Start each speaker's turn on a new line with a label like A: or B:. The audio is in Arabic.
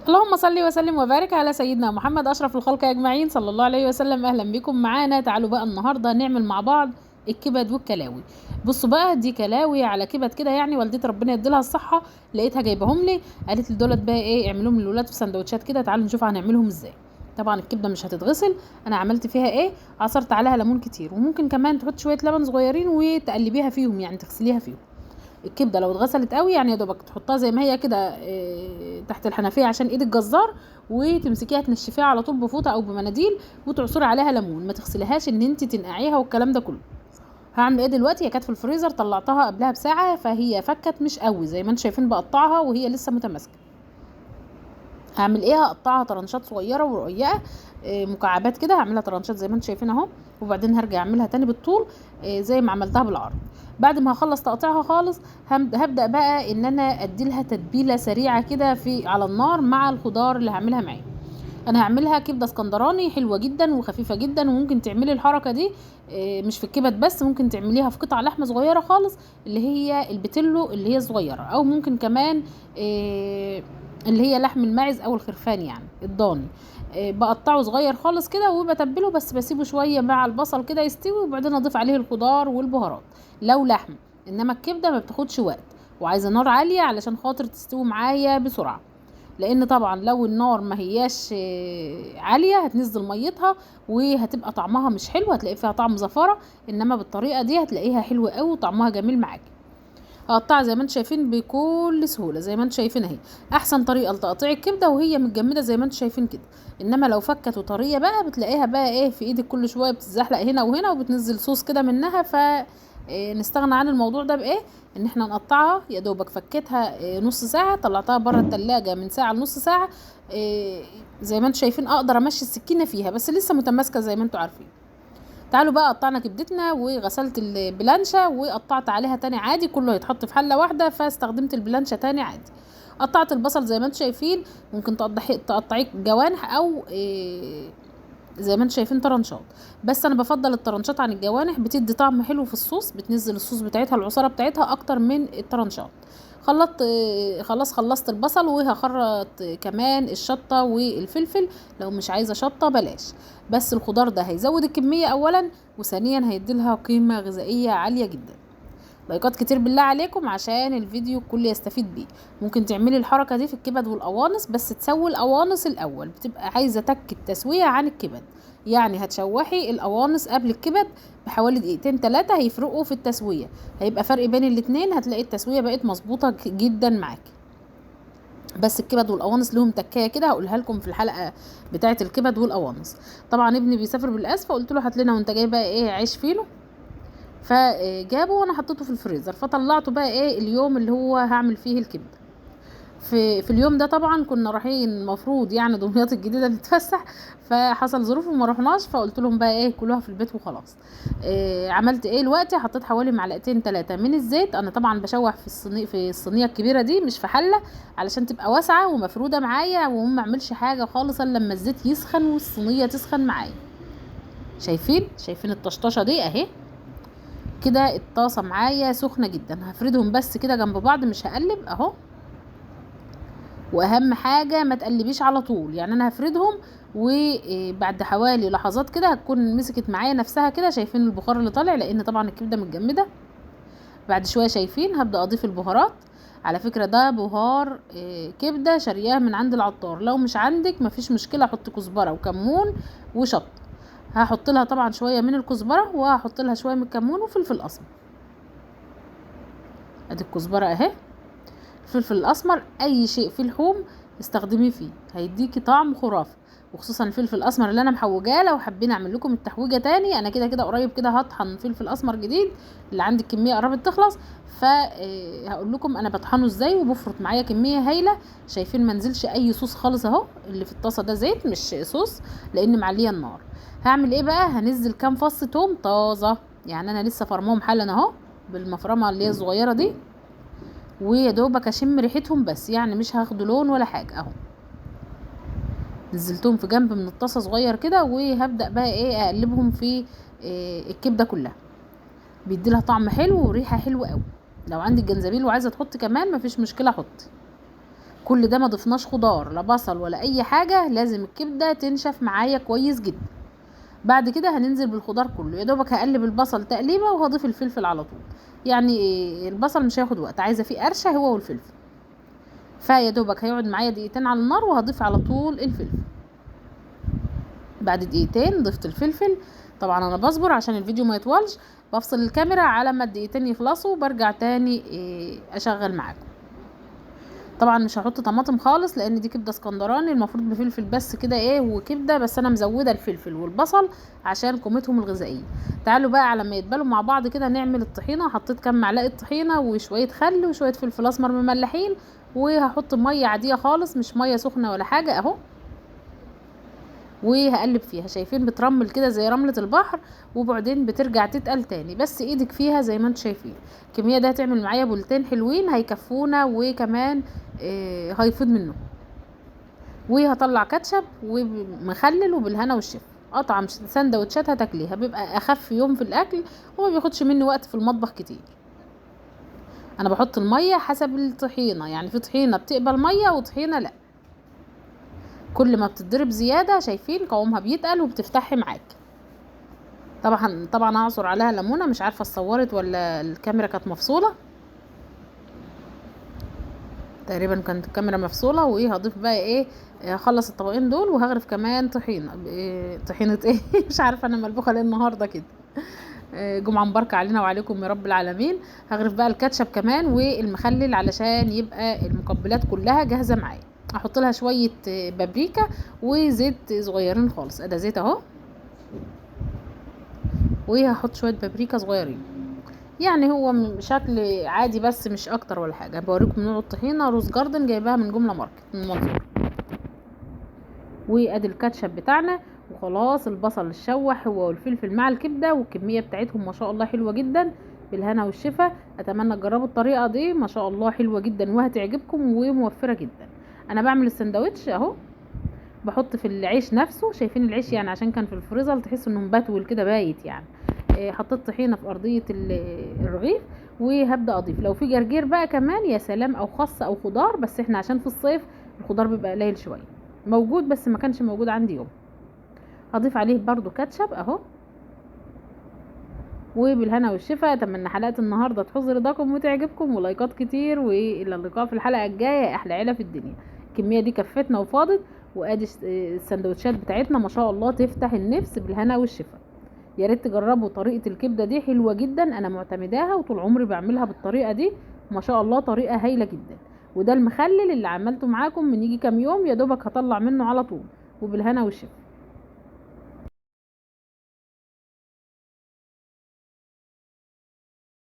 A: اللهم صل وسلم وبارك على سيدنا محمد اشرف الخلق اجمعين صلى الله عليه وسلم. اهلا بكم معانا. تعالوا بقى النهارده نعمل مع بعض الكبد والكلاوي. بصوا بقى، دي كلاوي على كبد كده، يعني والدتي ربنا يديلها الصحه لقيتها جايبهم لي، قالت لي دولت بقى ايه، اعملوهم للولاد في سندوتشات كده. تعالوا نشوف هنعملهم ازاي. طبعا الكبده مش هتتغسل، انا عملت فيها ايه، عصرت عليها ليمون كتير، وممكن كمان تحط شويه لبن صغيرين وتقلبيها فيهم، يعني تغسليها فيهم. الكبده لو اتغسلت قوي يعني يا دوبك تحطها زي ما هي كده تحت الحنفيه عشان ايد الجزار، وتمسكيها تنشفيها على طول بفوطه او بمناديل، وتعصري عليها ليمون. ما تغسليهاش ان انت تنقعيها والكلام ده كله. هعمل ايه دلوقتي؟ هي كانت في الفريزر، طلعتها قبلها بساعه، فهي فكت مش قوي زي ما انتم شايفين، بقطعها وهي لسه متماسكه. هعمل ايه، هقطعها طرنشات صغيره ورقيقه، مكعبات كده، هعملها طرنشات زي ما انتم شايفين اهو، وبعدين هرجع اعملها تاني بالطول زي ما عملتها بالعرض. بعد ما هخلص تقطيعها خالص هبدا بقى ان انا اديلها تتبيله سريعه كده في على النار مع الخضار اللي هعملها معايا. انا هعملها كبده اسكندراني حلوه جدا وخفيفه جدا، وممكن تعملي الحركه دي مش في الكبد بس، ممكن تعمليها في قطع لحمه صغيره خالص، اللي هي البتلو اللي هي صغيره، او ممكن كمان اللي هي لحم الماعز او الخرفان يعني الضاني. بقطعه صغير خالص كده وبتبله، بس بسيبه شويه مع البصل كده يستوي، وبعدين اضيف عليه الخضار والبهارات لو لحم. انما الكبده ما بتاخدش وقت، وعايزه نار عاليه علشان خاطر تستوي معايا بسرعه، لان طبعا لو النار ما هياش عاليه هتنزل ميتها وهتبقى طعمها مش حلو، هتلاقي فيها طعم زفاره. انما بالطريقه دي هتلاقيها حلوه قوي وطعمها جميل معاكي. هقطعها زي ما انتم شايفين بكل سهوله، زي ما انتم شايفين اهي. احسن طريقه لتقطيع الكبده وهي متجمده زي ما انتم شايفين كده. انما لو فكت وطريه بقى بتلاقيها بقى ايه في ايدك كل شويه بتتزحلق هنا وهنا وبتنزل صوص كده منها، ف نستغنى عن الموضوع ده بايه، ان احنا نقطعها. يا دوبك فكيتها نص ساعه، طلعتها بره التلاجة من ساعه لنص ساعه. زي ما انتم شايفين اقدر امشي السكينه فيها، بس لسه متماسكه زي ما انتم عارفين. تعالوا بقى، قطعنا كبدتنا وغسلت البلانشة وقطعت عليها تاني عادي، كله هيتحط في حلة واحدة، فاستخدمت البلانشة تاني عادي. قطعت البصل زي ما انتم شايفين، ممكن تقطعيه جوانح او زي ما انتم شايفين طرنشات، بس انا بفضل الطرنشات عن الجوانح، بتدي طعم حلو في الصوص، بتنزل الصوص بتاعتها العصارة بتاعتها اكتر من الطرنشات. خلطت خلاص خلصت البصل، وهخرط كمان الشطة والفلفل. لو مش عايزة شطة بلاش، بس الخضار ده هيزود الكمية اولا، وثانيا هيديلها قيمة غذائية عالية جدا. لايكات كتير بالله عليكم عشان الفيديو الكل يستفيد بيه. ممكن تعملي الحركة دي في الكبد والقوانص، بس تسوي القوانص الاول، بتبقى عايزة تك التسوية عن الكبد. يعني هتشوحي القوانص قبل الكبد بحوالي دقيقتين 3، هيفرقوا في التسوية، هيبقى فرق بين الاتنين، هتلاقي التسوية بقت مظبوطة جدا معاكي. بس الكبد والقوانص لهم تكايه كده، هقولها لكم في الحلقه بتاعه الكبد والقوانص. طبعا ابني بيسافر بالاسف، فقلت له هات لنا وانت جاي بقى ايه عيش فينو، فجابه وانا حطيته في الفريزر، فطلعته بقى ايه اليوم اللي هو هعمل فيه الكبده. في اليوم ده طبعا كنا رايحين المفروض يعني دمياط الجديده نتفسح، فحصل ظروف وما رحناش، فقلت لهم بقى ايه كلوها في البيت وخلاص. عملت ايه دلوقتي، حطيت حوالي معلقتين 3 من الزيت. انا طبعا بشوح في الصينيه الكبيره دي مش في حله، علشان تبقى واسعه ومفروده معايا، وما اعملش حاجه خالص الا لما الزيت يسخن والصينيه تسخن معايا. شايفين الطشطشه دي اهي كده، الطاسه معايا سخنه جدا. هفردهم بس كده جنب بعض، مش هقلب اهو. واهم حاجه ما تقلبيش على طول، يعني انا هفردهم وبعد حوالي لحظات كده هتكون مسكت معايا نفسها كده. شايفين البخار اللي طالع، لان طبعا الكبده متجمده. بعد شويه شايفين هبدا اضيف البهارات. على فكره ده بهار كبده شارياه من عند العطار، لو مش عندك مفيش مشكله، حط كزبره وكمون وشطه. هحط لها طبعا شويه من الكزبره، وهحط لها شويه من الكمون وفلفل اسمر. ادي الكزبره اهي. الفلفل الاسمر اي شيء فيه لحوم استخدميه فيه، هيديكي طعم خرافي، وخصوصا الفلفل الاسمر اللي انا محوجاه. لو حابين اعمل لكم التحويجه تاني، انا كده كده قريب كده هطحن فلفل اسمر جديد، اللي عندي الكميه قربت تخلص، فهقول لكم انا بطحنه ازاي، وبفرط معايا كميه هايله. شايفين منزلش اي صوص خالص اهو، اللي في الطاسه ده زيت مش صوص، لان معليه النار. هعمل ايه بقى، هنزل كام فص توم طازه، يعني انا لسه فرماهم حالا اهو بالمفرمه اللي هي الصغيره دي، ويا دوبك اشم ريحتهم بس، يعني مش هاخدوا لون ولا حاجه اهو. نزلتهم في جنب من الطاسه صغير كده، وهبدا بقى ايه اقلبهم في الكبده كلها، بيدي لها طعم حلو وريحه حلوه قوي. لو عندك جنزبيل وعايزه تحطي كمان مفيش مشكله، حطي. كل ده ما ضفناش خضار لا بصل ولا اي حاجه، لازم الكبده تنشف معايا كويس جدا. بعد كده هننزل بالخضار كله، يا دوبك هقلب البصل تقليبه وهضيف الفلفل على طول. يعني البصل مش هياخد وقت، عايزه فيه قرشه هو والفلفل، فيا دوبك هيقعد معايا دقيقتين على النار وهضيف على طول الفلفل. بعد دقيقتين ضفت الفلفل. طبعا انا بصبر عشان الفيديو ما يطولش، بفصل الكاميرا على ما الدقيقتين يخلصوا برجع تاني اشغل معاكم. طبعا مش هحط طماطم خالص لان دي كبده اسكندراني المفروض بفلفل بس كده وكبده، بس انا مزوده الفلفل والبصل عشان قيمتهم الغذائيه. تعالوا بقى على ما يتبالوا مع بعض كده نعمل الطحينه. حطيت كام معلقه طحينه وشويه خل وشويه فلفل اسمر مملحين، وهحط ميه عاديه خالص مش ميه سخنه ولا حاجه اهو، وهقلب فيها. شايفين بترمل كده زي رملة البحر، وبعدين بترجع تتقل تاني، بس ايدك فيها زي ما انتم شايفين. الكمية ده هتعمل معايا بولتين حلوين هيكفونا، وكمان هيفيض منه. وهطلع كاتشب ومخلل وبالهنا والشفا. اطعم سندوتشات هتاكليها، بيبقى اخف يوم في الاكل وما بياخدش مني وقت في المطبخ كتير. انا بحط المية حسب الطحينة، يعني في طحينة بتقبل مية وطحينة لا. كل ما بتضرب زيادة شايفين قوامها بيتقل وبتفتحي معاك. طبعا هعصر عليها ليمونه، مش عارفه اتصورت ولا الكاميرا كانت مفصوله. تقريبا كانت الكاميرا مفصوله. هضيف بقى هخلص الطبقين دول وهغرف كمان طحينه. طحينه مش عارفه انا ملبوخه ليه النهارده كده. جمعه مباركه علينا وعليكم يا رب العالمين. هغرف بقى الكاتشب كمان والمخلل علشان يبقى المقبلات كلها جاهزه معايا. احط لها شويه بابريكا وزيت صغيرين خالص، ده زيت اهو، وهحط شويه بابريكا صغيرين. يعني هو شكل عادي بس مش اكتر ولا حاجه. بوريكم نوع الطحينه روز جاردن، جايباها من جمله ماركت من منصور. وادي الكاتشب بتاعنا وخلاص. البصل الشوح هو والفلفل مع الكبده، والكميه بتاعتهم ما شاء الله حلوه جدا. بالهنا والشفا. اتمنى تجربوا الطريقه دي، ما شاء الله حلوه جدا وهتعجبكم وموفره جدا. انا بعمل السندوتش اهو، بحط في العيش نفسه. شايفين العيش يعني عشان كان في الفريزر تحس انه مبتول كده بايت يعني. حطيت طحينه في ارضيه الرغيف، وهبدا اضيف لو في جرجير بقى كمان يا سلام، او خس او خضار، بس احنا عشان في الصيف الخضار بيبقى قليل شويه. موجود بس ما كانش موجود عندي يوم. هضيف عليه برضو كاتشب اهو. وبالهنا والشفا. اتمنى حلقه النهارده تحوز رضاكم وتعجبكم، ولايكات كتير، والى اللقاء في الحلقه الجايه. احلى عيله في الدنيا. الكميه دي كفتنا وفاضت. وادي السندوتشات بتاعتنا ما شاء الله تفتح النفس بالهنا والشفا. يا ريت تجربوا طريقه الكبده دي، حلوه جدا، انا معتمداها وطول عمري بعملها بالطريقه دي. ما شاء الله طريقه هايله جدا. وده المخلل اللي عملته معاكم من يجي كام يوم، يا دوبك هطلع منه على طول. وبالهنا والشفا.